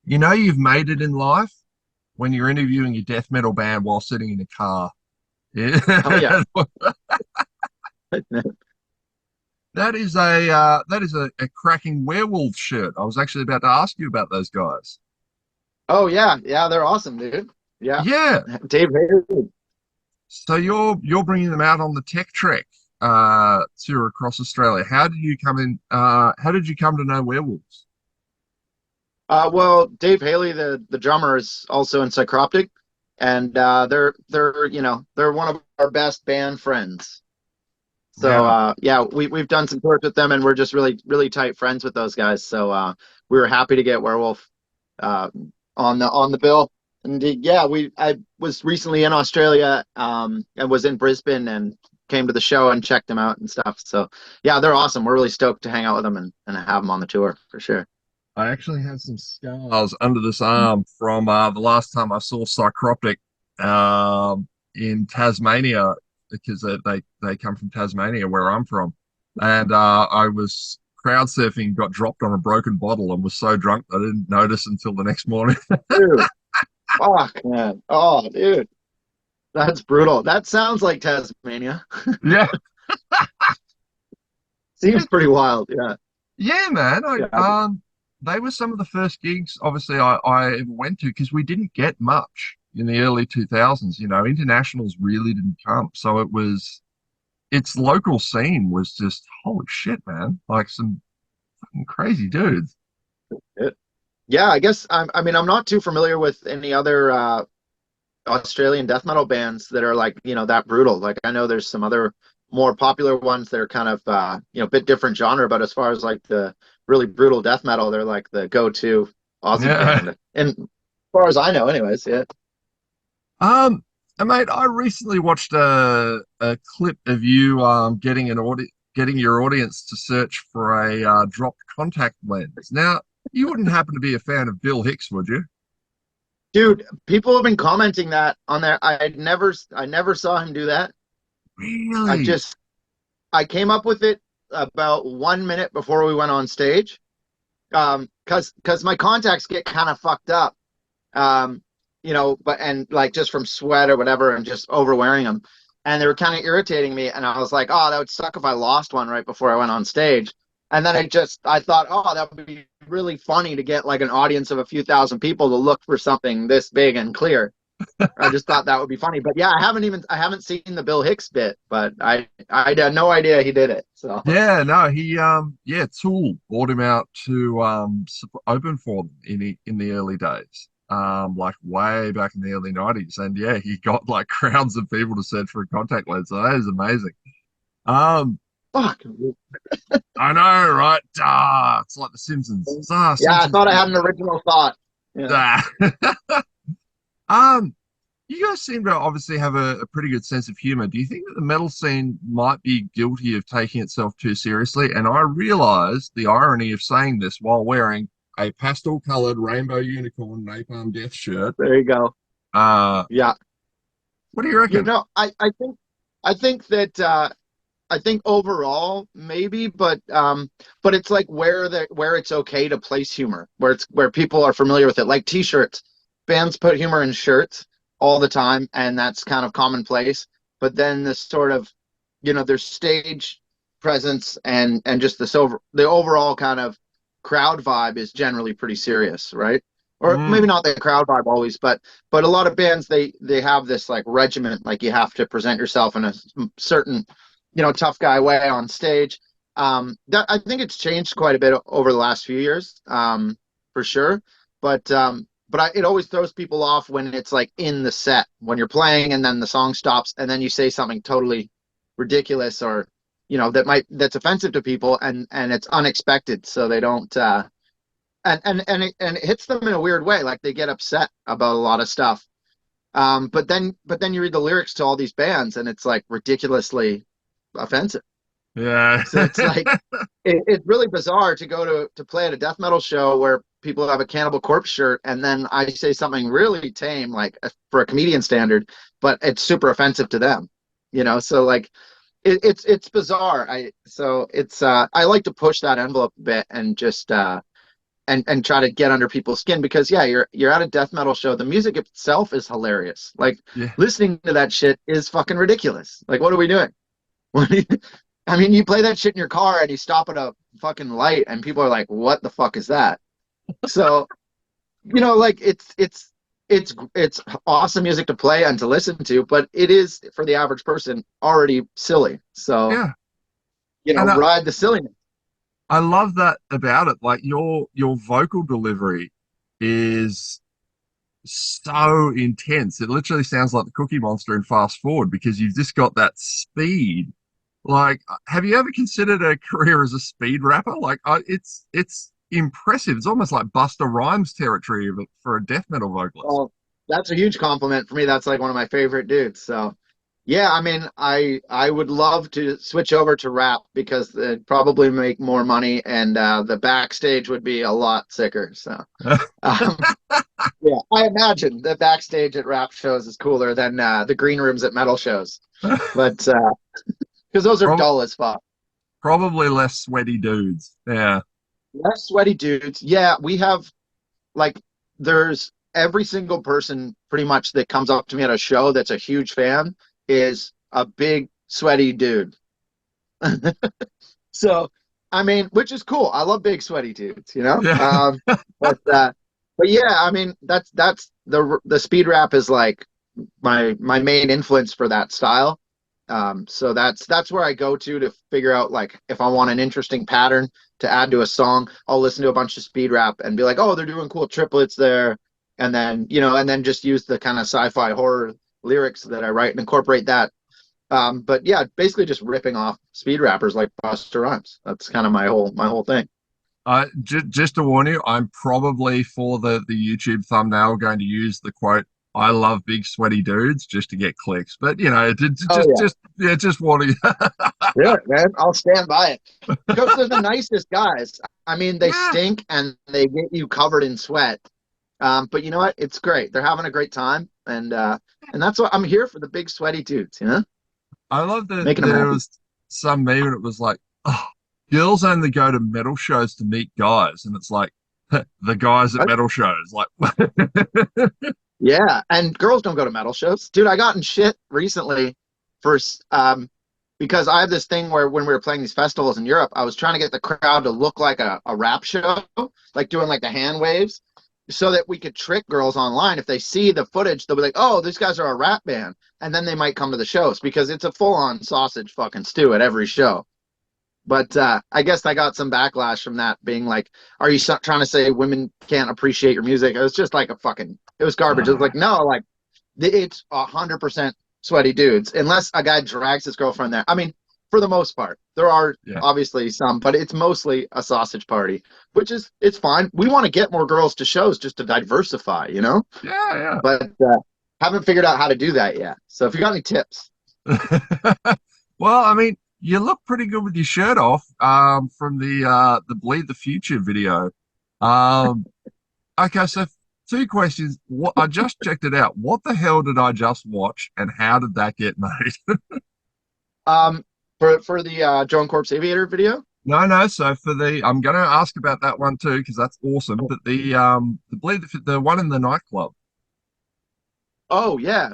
You know you've made it in life when you're interviewing your death metal band while sitting in a car. Yeah. Oh yeah. That is a cracking werewolf shirt. I was actually about to ask you about those guys. Oh yeah, yeah, they're awesome, dude. Yeah, Yeah. Dave Hayter. So you're bringing them out on the Tech Trek tour across Australia. How did you come to know werewolves? Well, Dave Haley, the drummer, is also in Psychroptic, and they're one of our best band friends. So Yeah. yeah, we've done some tours with them, and we're just really tight friends with those guys. So we were happy to get Werewolf uh, on the bill. And yeah, we I was recently in Australia and was in Brisbane and came to the show and checked them out and stuff. So yeah, they're awesome. We're really stoked to hang out with them and have them on the tour for sure. I actually have some scars under this arm from the last time I saw Psychroptic in Tasmania because they come from Tasmania where I'm from, and I was crowd surfing, got dropped on a broken bottle, and was so drunk I didn't notice until the next morning. Dude, fuck man. Oh, dude, that's brutal. That sounds like Tasmania. Yeah, Seems pretty wild. Yeah. yeah, man. Yeah. They were some of the first gigs, obviously, I ever went to because we didn't get much in the early 2000s. You know, internationals really didn't come, so its local scene was just holy shit, man! Like some fucking crazy dudes. Yeah, I guess I mean I'm not too familiar with any other Australian death metal bands that are like, that brutal. Like I know there's some other more popular ones that are kind of a bit different genre, but as far as like the really brutal death metal, they're like the go-to Aussie Yeah. band. And as far as I know, anyways, yeah. And mate, I recently watched a clip of you getting your audience to search for a dropped contact lens. Now, you wouldn't happen to be a fan of Bill Hicks, would you? Dude, people have been commenting that on there. I never saw him do that. I Really? just I came up with it about 1 minute before we went on stage. Because my contacts get kind of fucked up. But and like just from sweat or whatever and just overwearing them. And they were kind of irritating me. And I was like, oh, that would suck if I lost one right before I went on stage. And then I thought, oh, that would be really funny to get like an audience of a few thousand people to look for something this big and clear. I just thought that would be funny. But yeah, I haven't seen the Bill Hicks bit, but I had no idea he did it. So Yeah, no, yeah, Tool bought him out to open for them in the early days. Like way back in the early 90s. And yeah, he got like crowds of people to search for a contact lens. So that is amazing. Um, fuck. I know, right? Ah, it's like The Simpsons. Ah, Yeah, I Simpsons. thought I had an original thought. Yeah. Ah. Um, you guys seem to obviously have a pretty good sense of humor. Do you think that the metal scene might be guilty of taking itself too seriously? And I realize the irony of saying this while wearing a pastel-colored rainbow unicorn napalm death shirt. There you go. Uh, Yeah. what do you You reckon? know, I think that I think overall maybe, but it's like where it's okay to place humor, where people are familiar with it, like t-shirts. Bands put humor in shirts all the time, and that's kind of commonplace. But then this sort of, their stage presence and just the overall kind of crowd vibe is generally pretty serious, right? Or maybe Mm, not the crowd vibe always, but a lot of bands they have this like regiment, like you have to present yourself in a certain, tough guy way on stage. That I think it's changed quite a bit over the last few years, for sure. But it always throws people off when it's like in the set when you're playing and then the song stops and then you say something totally ridiculous or that's offensive to people and it's unexpected, so they don't and it hits them in a weird way, like they get upset about a lot of stuff. But then you read the lyrics to all these bands and it's like ridiculously offensive. yeah. So it's like it's really bizarre to go to play at a death metal show where people have a Cannibal Corpse shirt and then I say something really tame, like for a comedian standard, but it's super offensive to them. So like it's bizarre. I like to push that envelope a bit and just and try to get under people's skin because yeah, you're at a death metal show. The music itself is hilarious. Like Yeah. listening to that shit is fucking ridiculous. Like what are we doing? What do you, I mean, you play that shit in your car and you stop at a fucking light and people are like, "What the fuck is that?" So, like it's awesome music to play and to listen to, but it is for the average person already silly. So, Yeah. And ride the silliness. I love that about it. Like your vocal delivery is so intense. It literally sounds like the Cookie Monster in Fast Forward because you've just got that speed. Like, have you ever considered a career as a speed rapper? Like, it's impressive. It's almost like Busta Rhymes territory for a death metal vocalist. Well, that's a huge compliment for me. That's like one of my favorite dudes. So, yeah, I mean, I would love to switch over to rap because it'd probably make more money and the backstage would be a lot sicker. So, um, yeah, I imagine the backstage at rap shows is cooler than the green rooms at metal shows. But because those are Prob- dull as fuck. Probably less sweaty dudes. Yeah. Less sweaty dudes. Yeah, we have like there's every single person pretty much that comes up to me at a show that's a huge fan is a big sweaty dude. So, I mean, which is cool. I love big sweaty dudes, Yeah. But yeah, I mean, that's the speed rap is like my main influence for that style. So that's where I go to figure out like if I want an interesting pattern to add to a song, I'll listen to a bunch of speed rap and be like, oh, they're doing cool triplets there, and then and then just use the kind of sci-fi horror lyrics that I write and incorporate that. But yeah, basically just ripping off speed rappers like Busta Rhymes. That's kind of my whole thing. Just to warn you, I'm probably for the YouTube thumbnail going to use the quote, "I love big sweaty dudes," just to get clicks. But Oh yeah, just warning you. yeah, man, I'll stand by it because they're the nicest guys. I mean, they Yeah. stink and they get you covered in sweat. But you know what? It's great. They're having a great time, and that's what I'm here for. The big sweaty dudes, I love that making them there happy. was some meme and it was like, oh, girls only go to metal shows to meet guys, and it's like the guys at What? metal shows, like Yeah, and girls don't go to metal shows, dude. I got in shit recently for because I have this thing where when we were playing these festivals in Europe, I was trying to get the crowd to look like a rap show, like doing like the hand waves, so that we could trick girls online. If they see the footage, they'll be like, "Oh, these guys are a rap band," and then they might come to the shows because it's a full-on sausage fucking stew at every show. But I guess I got some backlash from that, being like, "Are you trying to say women can't appreciate your music?" It was just like it was garbage. It was uh, like, no, like it's 100% sweaty dudes, unless a guy drags his girlfriend there. I mean, for the most part, there are yeah, obviously some, but it's mostly a sausage party, which is it's fine. We want to get more girls to shows just to diversify. yeah, But haven't figured out how to do that yet. So if you got any tips, yeah. Well, I mean, you look pretty good with your shirt off, from the Bleed the Future video. Um, okay, so two questions. What I just checked it out. What the hell did I just watch, and how did that get made? um, for the Joan Corpse Aviator video. No, no. So I'm going to ask about that one too because that's awesome. But the one in the nightclub. Oh yeah,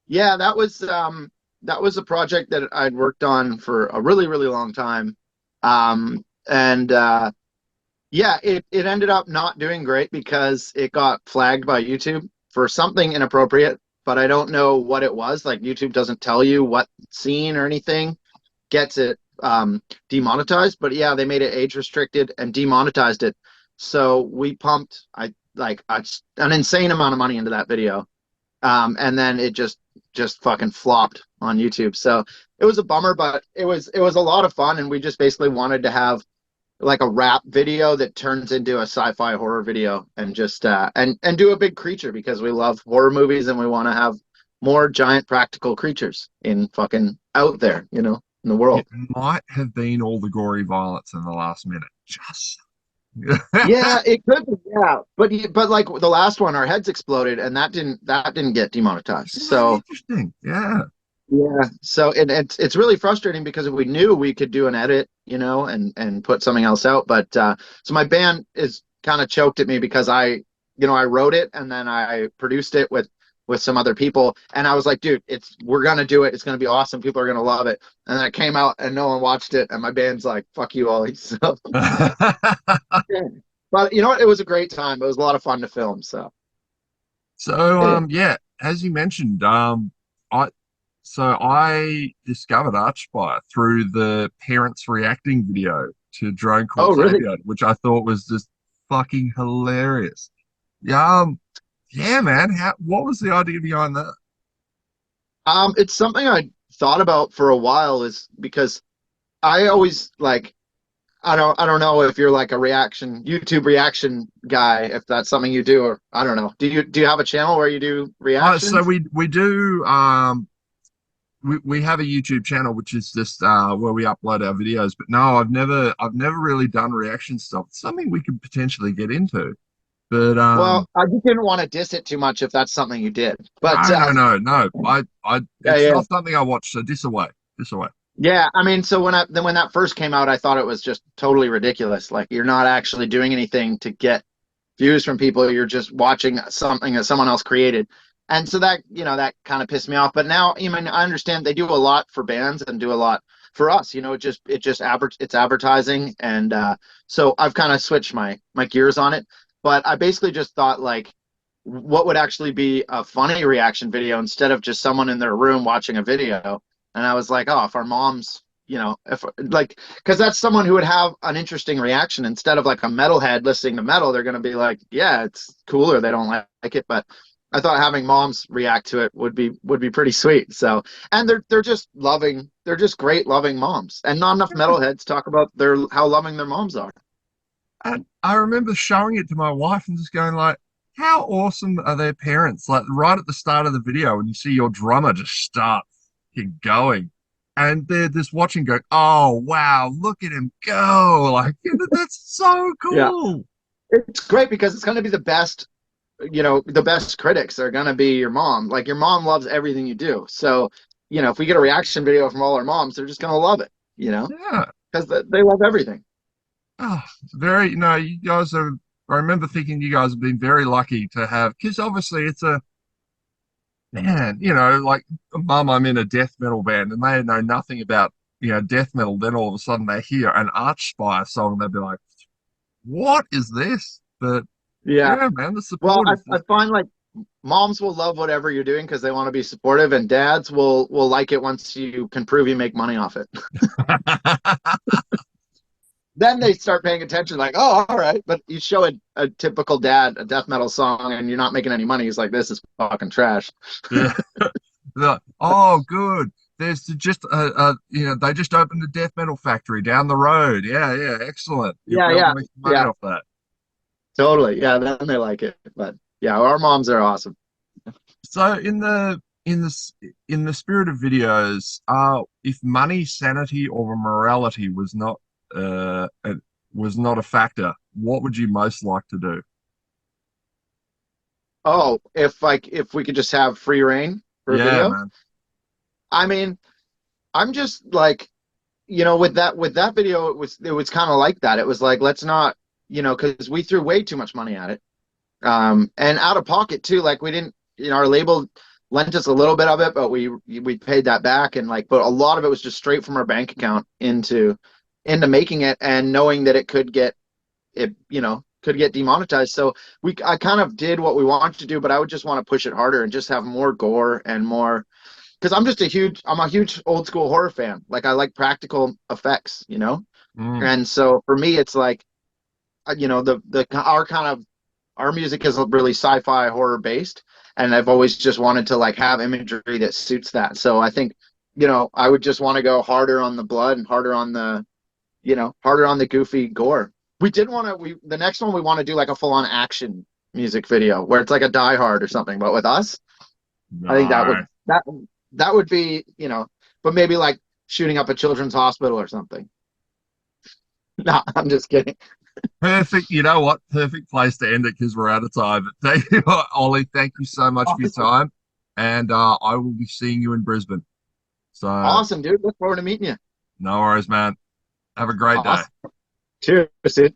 yeah. That was a project that I'd worked on for a really really long time, and yeah, it ended up not doing great because it got flagged by YouTube for something inappropriate, but I don't know what it was. Like YouTube doesn't tell you what scene or anything gets it demonetized. But yeah, they made it age restricted and demonetized it. So we pumped an insane amount of money into that video, and then it just fucking flopped on YouTube. So it was a bummer, but it was a lot of fun, and we just basically wanted to have like a rap video that turns into a sci-fi horror video and just and do a big creature because we love horror movies and we want to have more giant practical creatures in fucking out there, in the It world. might have been all the gory violence in the last minute. Just. Yeah, it could be, yeah. But like the last one, our heads exploded and that didn't get demonetized. Isn't that So interesting? Yeah. yeah, so it's really frustrating because if we knew we could do an edit, and put something else out, but so my band is kind of choked at me because I wrote it and then I produced it with some other people, and I was like, dude, we're gonna do it. It's gonna be awesome. People are gonna love it. And then it came out and no one watched it, and my band's like, fuck you, Ollie. So, but you know what? It was a great time. It was a lot of fun to film. So, So yeah. yeah, as you mentioned, I I discovered ARCHSPIRE through the parents reacting video to Drone Call Oh, really? Savior, which I thought was just fucking hilarious. Yeah, yeah, man. What was the idea behind that? It's something I thought about for a while, is because I always like, I don't know if you're like a YouTube reaction guy, if that's something you do, or I don't know. Do you have a channel where you do So reactions? we do we have a YouTube channel which is just where we upload our videos. But no, I've never really done reaction stuff. It's something we could potentially get into. But Well, I just didn't want to diss it too much if that's something you did. But no, no, no, no. yeah, It's yeah. not something I watch. So this away, this away. Yeah, I mean, so when that first came out, I thought it was just totally ridiculous. Like, you're not actually doing anything to get views from people. You're just watching something that someone else created. And so that kind of pissed me off. But now, I mean, I understand they do a lot for bands and do a lot for us. It's advertising, and so I've kind of switched my gears on it. But I basically just thought, like, what would actually be a funny reaction video instead of just someone in their room watching a video. And I was like, oh, if our moms, if like, because that's someone who would have an interesting reaction instead of like a metalhead listening to metal. They're going to be like, yeah, it's cool, or they don't like it. But I thought having moms react to it would be pretty sweet. So, and they're just great loving moms, and not enough metalheads talk about how loving their moms are. And I remember showing it to my wife and just going like, how awesome are their parents? Like right at the start of the video, when you see your drummer just start fucking going, and they're just watching, going, "Oh wow, look at him go!" Like, that's so Yeah, cool. it's great because it's going to be the best critics are going to be your mom. Like, your mom loves everything you do. So, if we get a reaction video from all our moms, they're just going to love it, Yeah. because they love everything. Oh, very. No, you guys are. I remember thinking you guys have been very lucky to have, because obviously it's a man. Like, mum, I'm in a death metal band, and they know nothing about death metal. Then all of a sudden they hear an ARCHSPIRE song, and they'll be like, "What is this?" But Yeah. yeah, man, the Well, support I, is I just. find, like, moms will love whatever you're doing because they want to be supportive, and dads will like it once you can prove you make money off it. Then they start paying attention, like, oh, all right. But you show a typical dad a death metal song and you're not making any money. He's like, this is fucking trash. Yeah. Oh, good. There's just they just opened a death metal factory down the road. Yeah, yeah, excellent. You'll Yeah, be able to yeah, make some money yeah, off that. totally. Yeah, then they like it. But yeah, our moms are awesome. So in the spirit of videos, if money, sanity, or morality was not a factor, what would you most like to do? Oh, if we could just have free reign for a Yeah, video. man. I mean, I'm just like, with that video, it was kind of like that. It was like, let's not, because we threw way too much money at it. And out of pocket too. Like, we didn't, our label lent us a little bit of it, but we paid that back, and like, but a lot of it was just straight from our bank account into making it, and knowing that it could get demonetized. So I kind of did what we wanted to do, but I would just want to push it harder and just have more gore and more, because I'm a huge old school horror fan. Like, I like practical effects. Mm. And so for me, it's like, our music is really sci-fi horror based, and I've always just wanted to, like, have imagery that suits that. So I think, I would just want to go harder on the blood and harder on the goofy gore. The next one, we want to do like a full on action music video where it's like a Die Hard or something, but with us. I think that No. would that that would be, but maybe like shooting up a children's hospital or something. No, I'm just kidding. Perfect. You know what? Perfect place to end it because we're out of time. But thank you, Ollie. Thank you so much for your Awesome. time. And I will be seeing you in Brisbane. So Awesome, dude. Look forward to meeting you. no worries, man. Have a great day. Awesome. Cheers, dude.